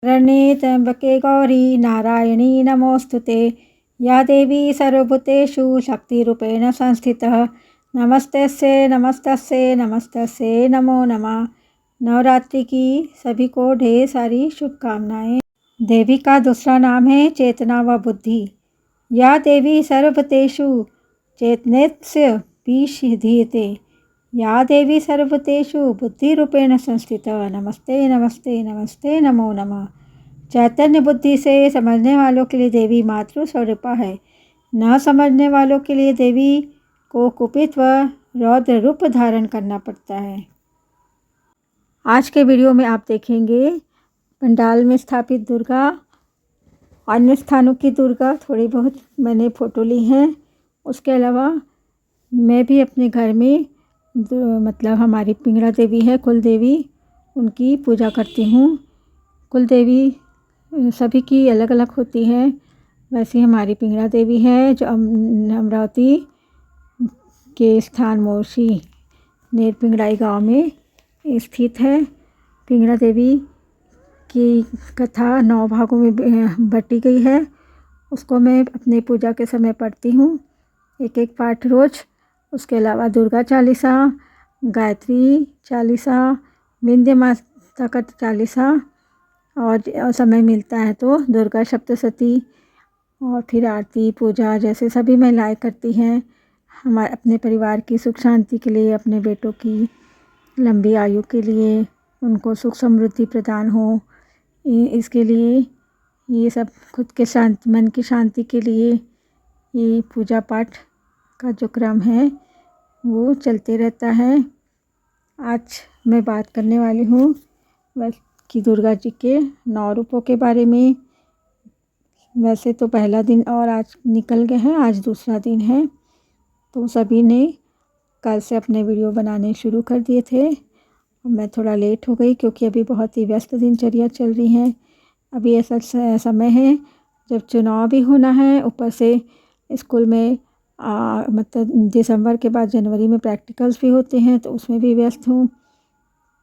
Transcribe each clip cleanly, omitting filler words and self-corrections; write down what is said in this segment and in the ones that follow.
शरण्ये त्र्यंबके गौरी नारायणी नमोस्तुते। या देवी सर्वभूतेषु शक्तिरूपेण संस्थितः नमस्तस्यै नमस्तस्यै नमस्तस्यै नमो नमः। नवरात्रि की सभी को ढेर सारी शुभकामनाएं। देवी का दूसरा नाम है चेतना व बुद्धि। या देवी सर्वभूतेषु चैतन्यस्य विषीदते। या देवी सर्वभूतेषु बुद्धिरूपेण संस्थितः नमस्ते नमस्ते नमस्ते नमो नमः। चैतन्य बुद्धि से समझने वालों के लिए देवी मातृ स्वरूपा है। न समझने वालों के लिए देवी को कुपित व रौद्र रूप धारण करना पड़ता है। आज के वीडियो में आप देखेंगे पंडाल में स्थापित दुर्गा, अन्य स्थानों की दुर्गा, थोड़ी बहुत मैंने फ़ोटो ली हैं। उसके अलावा मैं भी अपने घर में मतलब हमारी पिंगला देवी है, कुल देवी, उनकी पूजा करती हूँ। कुल देवी सभी की अलग अलग होती है। वैसे हमारी पिंगला देवी है जो अमरावती के स्थान मोर्शी नेर पिंगलाई गांव में स्थित है। पिंगला देवी की कथा 9 भागों में बटी गई है। उसको मैं अपने पूजा के समय पढ़ती हूँ, एक एक पाठ रोज़। उसके अलावा दुर्गा चालीसा, गायत्री चालीसा, विंध्य माता का चालीसा, और समय मिलता है तो दुर्गा सप्तशती और फिर आरती पूजा जैसे सभी महिलाएं करती हैं। हमारे अपने परिवार की सुख शांति के लिए, अपने बेटों की लंबी आयु के लिए, उनको सुख समृद्धि प्रदान हो, इसके लिए ये सब खुद के मन की शांति के लिए ये पूजा पाठ का जो क्रम है वो चलते रहता है। आज मैं बात करने वाली हूँ बस कि दुर्गा जी के 9 रूपों के बारे में। वैसे तो पहला दिन और आज निकल गए हैं, आज दूसरा दिन है, तो सभी ने कल से अपने वीडियो बनाने शुरू कर दिए थे। मैं थोड़ा लेट हो गई क्योंकि अभी बहुत ही व्यस्त दिनचर्या चल रही है। अभी ऐसा समय है जब चुनाव भी होना है, ऊपर से स्कूल में मतलब दिसंबर के बाद जनवरी में प्रैक्टिकल्स भी होते हैं, तो उसमें भी व्यस्त हूँ।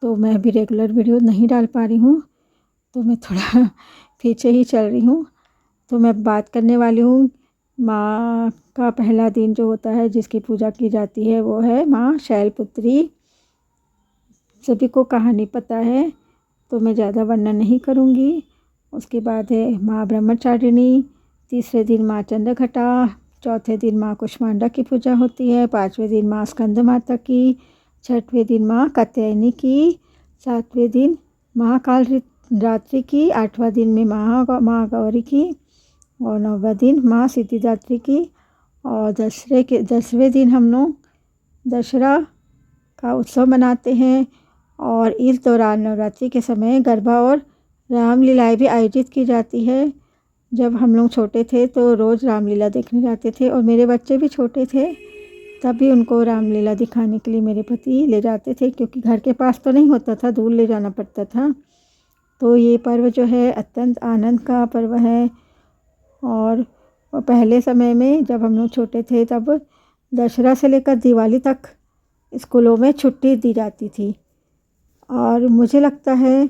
तो मैं अभी रेगुलर वीडियो नहीं डाल पा रही हूँ, तो मैं थोड़ा पीछे ही चल रही हूँ। तो मैं बात करने वाली हूँ माँ का पहला दिन जो होता है, जिसकी पूजा की जाती है, वो है माँ शैलपुत्री। सभी को कहानी पता है तो मैं ज़्यादा वर्णन नहीं करूँगी। उसके बाद है माँ ब्रह्मचारिणी, तीसरे दिन माँ चंद्रघटा, चौथे दिन माँ कुष्मांडा की पूजा होती है, 5वें दिन माँ स्कंद माता की, 6वें दिन माँ कात्यायनी की, 7वें दिन महाकाल रात्रि की, 8वां दिन में माँ गौरी की, और 9वां दिन माँ सिद्धिदात्री की, और 10वें दिन हम लोग दशहरा का उत्सव मनाते हैं। और इस दौरान नवरात्रि के समय गरबा और रामलीलाएँ भी आयोजित की जाती है। जब हम लोग छोटे थे तो रोज़ रामलीला देखने जाते थे, और मेरे बच्चे भी छोटे थे तब भी उनको रामलीला दिखाने के लिए मेरे पति ले जाते थे, क्योंकि घर के पास तो नहीं होता था, दूर ले जाना पड़ता था। तो ये पर्व जो है अत्यंत आनंद का पर्व है। और पहले समय में जब हम लोग छोटे थे तब दशहरा से लेकर दिवाली तक स्कूलों में छुट्टी दी जाती थी, और मुझे लगता है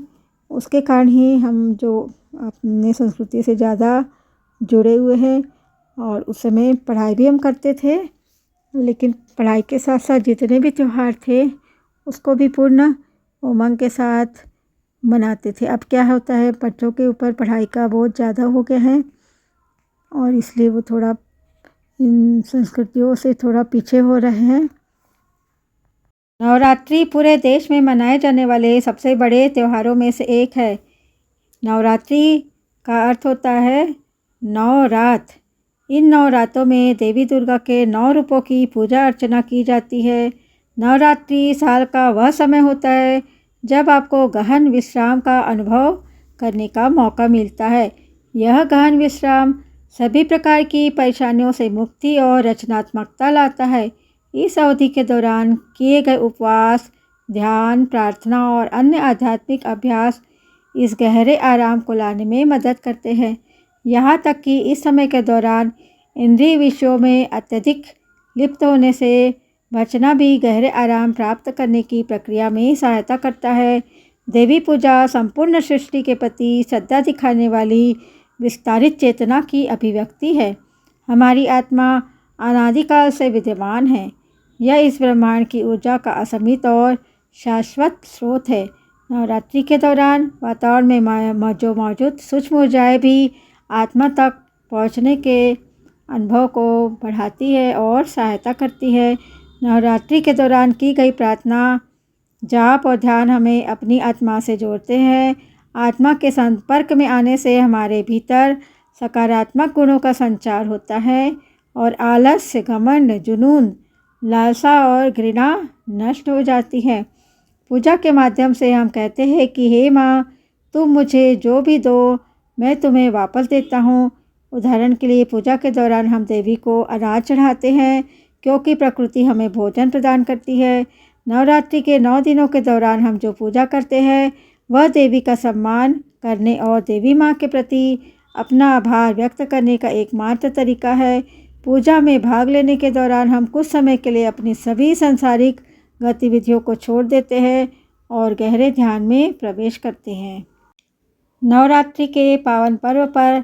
उसके कारण ही हम जो अपने संस्कृति से ज़्यादा जुड़े हुए हैं। और उस समय पढ़ाई भी हम करते थे, लेकिन पढ़ाई के साथ साथ जितने भी त्यौहार थे उसको भी पूर्ण उमंग के साथ मनाते थे। अब क्या होता है, बच्चों के ऊपर पढ़ाई का बहुत ज़्यादा हो गया है, और इसलिए वो थोड़ा इन संस्कृतियों से थोड़ा पीछे हो रहे हैं। नवरात्रि पूरे देश में मनाए जाने वाले सबसे बड़े त्योहारों में से एक है। नवरात्रि का अर्थ होता है 9 रात। इन 9 रातों में देवी दुर्गा के 9 रूपों की पूजा अर्चना की जाती है। नवरात्रि साल का वह समय होता है जब आपको गहन विश्राम का अनुभव करने का मौका मिलता है। यह गहन विश्राम सभी प्रकार की परेशानियों से मुक्ति और रचनात्मकता लाता है। इस अवधि के दौरान किए गए उपवास, ध्यान, प्रार्थना और अन्य आध्यात्मिक अभ्यास इस गहरे आराम को लाने में मदद करते हैं। यहाँ तक कि इस समय के दौरान इंद्रिय विषयों में अत्यधिक लिप्त होने से बचना भी गहरे आराम प्राप्त करने की प्रक्रिया में सहायता करता है। देवी पूजा संपूर्ण सृष्टि के प्रति श्रद्धा दिखाने वाली विस्तारित चेतना की अभिव्यक्ति है। हमारी आत्मा अनादिकाल से विद्यमान है। यह इस ब्रह्मांड की ऊर्जा का असीमित और शाश्वत स्रोत है। नवरात्रि के दौरान वातावरण में जो मौजूद सूक्ष्म ऊर्जाएँ भी आत्मा तक पहुँचने के अनुभव को बढ़ाती है और सहायता करती है। नवरात्रि के दौरान की गई प्रार्थना, जाप और ध्यान हमें अपनी आत्मा से जोड़ते हैं। आत्मा के संपर्क में आने से हमारे भीतर सकारात्मक गुणों का संचार होता है और आलस्य, घमंड, जुनून, लालसा और घृणा नष्ट हो जाती है। पूजा के माध्यम से हम कहते हैं कि हे माँ, तुम मुझे जो भी दो मैं तुम्हें वापस देता हूँ। उदाहरण के लिए पूजा के दौरान हम देवी को अनाज चढ़ाते हैं क्योंकि प्रकृति हमें भोजन प्रदान करती है। नवरात्रि के 9 दिनों के दौरान हम जो पूजा करते हैं वह देवी का सम्मान करने और देवी माँ के प्रति अपना आभार व्यक्त करने का एकमात्र तरीका है। पूजा में भाग लेने के दौरान हम कुछ समय के लिए अपनी सभी सांसारिक गतिविधियों को छोड़ देते हैं और गहरे ध्यान में प्रवेश करते हैं। नवरात्रि के पावन पर्व पर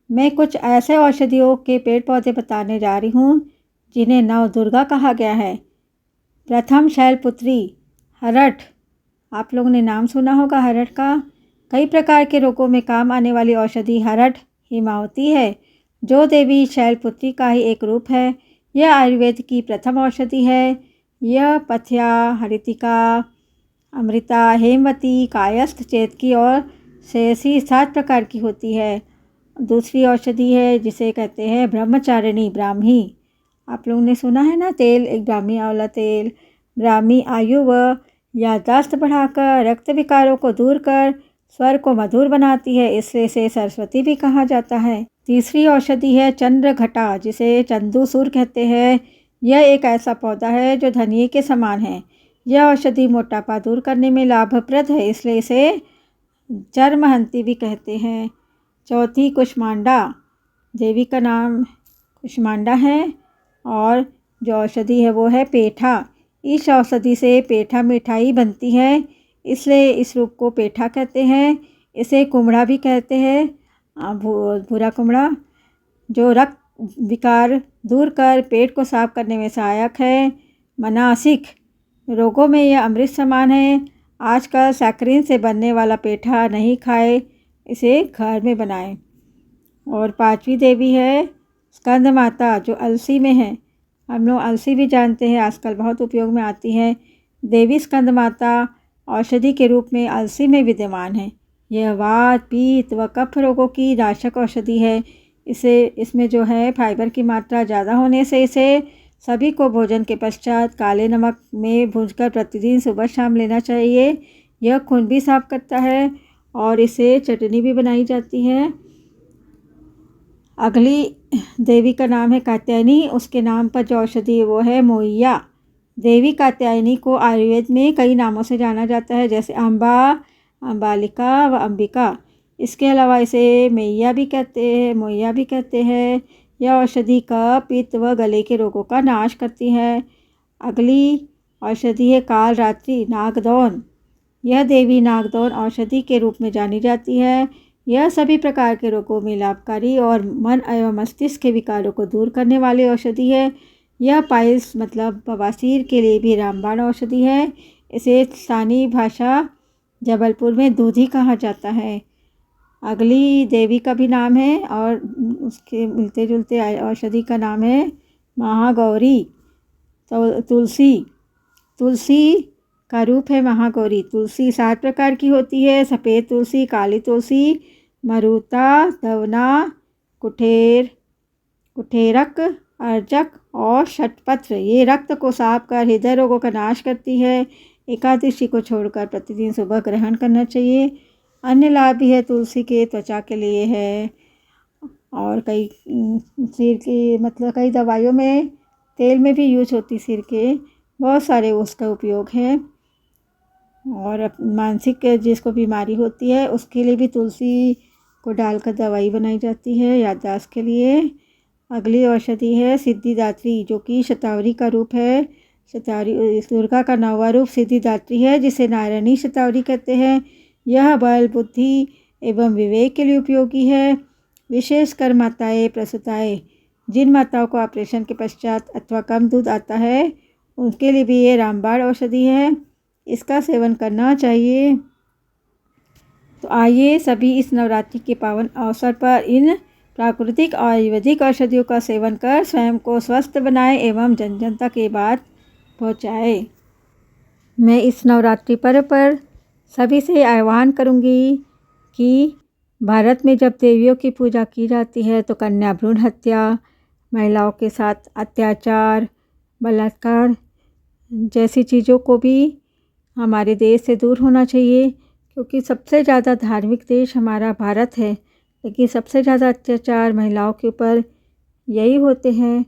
मैं कुछ ऐसे औषधियों के पेड़ पौधे बताने जा रही हूँ जिन्हें नव दुर्गा कहा गया है। प्रथम शैलपुत्री, हरठ। आप लोगों ने नाम सुना होगा हरठ का। कई प्रकार के रोगों में काम आने वाली औषधि हरठ हिमावती है, जो देवी शैलपुत्री का ही एक रूप है। यह आयुर्वेद की प्रथम औषधि है। यह पथ्या, हरितिका, अमृता, हेमवती, कायस्थ, चेतकी और शेषी 7 प्रकार की होती है। दूसरी औषधि है जिसे कहते हैं ब्रह्मचारिणी, ब्राह्मी। आप लोगों ने सुना है ना, तेल, एक ब्राह्मी आंवला तेल। ब्राह्मी आयु व याददाश्त बढ़ाकर, रक्त विकारों को दूर कर, स्वर को मधुर बनाती है, इसलिए इसे सरस्वती भी कहा जाता है। तीसरी औषधि है चंद्रघटा, जिसे चंदूसूर कहते हैं। यह एक ऐसा पौधा है जो धनिये के समान है। यह औषधि मोटापा दूर करने में लाभप्रद है, इसलिए इसे चर्महंती भी कहते हैं। चौथी कुष्मांडा, देवी का नाम कुष्मांडा है और जो औषधि है वो है पेठा। इस औषधि से पेठा मिठाई बनती है, इसलिए इस रूप को पेठा कहते हैं। इसे कुमड़ा भी कहते हैं, भूरा कुमड़ा, जो रक्त विकार दूर कर पेट को साफ करने में सहायक है। मानसिक रोगों में यह अमृत समान है। आजकल सैकरीन से बनने वाला पेठा नहीं खाए, इसे घर में बनाएं। और पांचवी देवी है स्कंद माता, जो अलसी में है। हम लोग अलसी भी जानते हैं, आजकल बहुत उपयोग में आती है। देवी स्कंद माता औषधि के रूप में अलसी में विद्यमान है। यह वात, पित्त व कफ रोगों की नाशक औषधि है। इसमें जो है फाइबर की मात्रा ज़्यादा होने से इसे सभी को भोजन के पश्चात काले नमक में भूनकर प्रतिदिन सुबह शाम लेना चाहिए। यह खून भी साफ करता है और इसे चटनी भी बनाई जाती है। अगली देवी का नाम है कात्यायनी। उसके नाम पर जो औषधि है वो है मोइया। देवी कात्यायनी को आयुर्वेद में कई नामों से जाना जाता है, जैसे अम्बा, अम्बालिका व अंबिका। इसके अलावा इसे मैया भी कहते हैं, मोइया भी कहते हैं। यह औषधि कफ, पित्त व गले के रोगों का नाश करती है। अगली औषधि है कालरात्रि, नागदौन। यह देवी नागदौन औषधि के रूप में जानी जाती है। यह सभी प्रकार के रोगों में लाभकारी और मन एवं मस्तिष्क के विकारों को दूर करने वाली औषधि है। यह पाइल्स मतलब बवासीर के लिए भी रामबाण औषधि है। इसे स्थानीय भाषा जबलपुर में दूधी कहा जाता है। अगली देवी का भी नाम है और उसके मिलते जुलते औषधि का नाम है महागौरी। तो तुलसी का रूप है महागौरी। तुलसी 7 प्रकार की होती है, सफ़ेद तुलसी, काली तुलसी, मरुता, दवना, कुठेरक, अर्जक और षटपत्र। ये रक्त को साफ कर हृदय रोगों का नाश करती है। एकादशी को छोड़कर प्रतिदिन सुबह ग्रहण करना चाहिए। अन्य लाभ भी है तुलसी के, त्वचा के लिए है और कई सिर की मतलब कई दवाइयों में तेल में भी यूज होती, सिर के बहुत सारे उसका उपयोग है। और मानसिक जिसको बीमारी होती है उसके लिए भी तुलसी को डालकर दवाई बनाई जाती है, याददाश्त के लिए। अगली औषधि है सिद्धिदात्री, जो कि शतावरी का रूप है। शतावरी इस दुर्गा का 9वां रूप सिद्धिदात्री है, जिसे नारायणी शतावरी कहते हैं। यह बल, बुद्धि एवं विवेक के लिए उपयोगी है। विशेषकर माताएं, प्रसूताएं, जिन माताओं को ऑपरेशन के पश्चात अथवा कम दूध आता है, उनके लिए भी ये रामबाण औषधि है। इसका सेवन करना चाहिए। तो आइए सभी इस नवरात्रि के पावन अवसर पर इन प्राकृतिक और आयुर्वेदिक औषधियों का सेवन कर स्वयं को स्वस्थ बनाएं एवं जन जन तक ये बात पहुँचाएं। मैं इस नवरात्रि पर्व पर सभी से आह्वान करूँगी कि भारत में जब देवियों की पूजा की जाती है तो कन्या भ्रूण हत्या, महिलाओं के साथ अत्याचार, बलात्कार जैसी चीज़ों को भी हमारे देश से दूर होना चाहिए, क्योंकि सबसे ज़्यादा धार्मिक देश हमारा भारत है, लेकिन सबसे ज़्यादा अत्याचार महिलाओं के ऊपर यही होते हैं।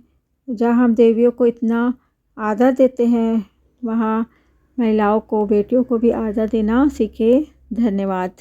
जहाँ हम देवियों को इतना आदर देते हैं, वहाँ महिलाओं को, बेटियों को भी आदर देना सीखें। धन्यवाद।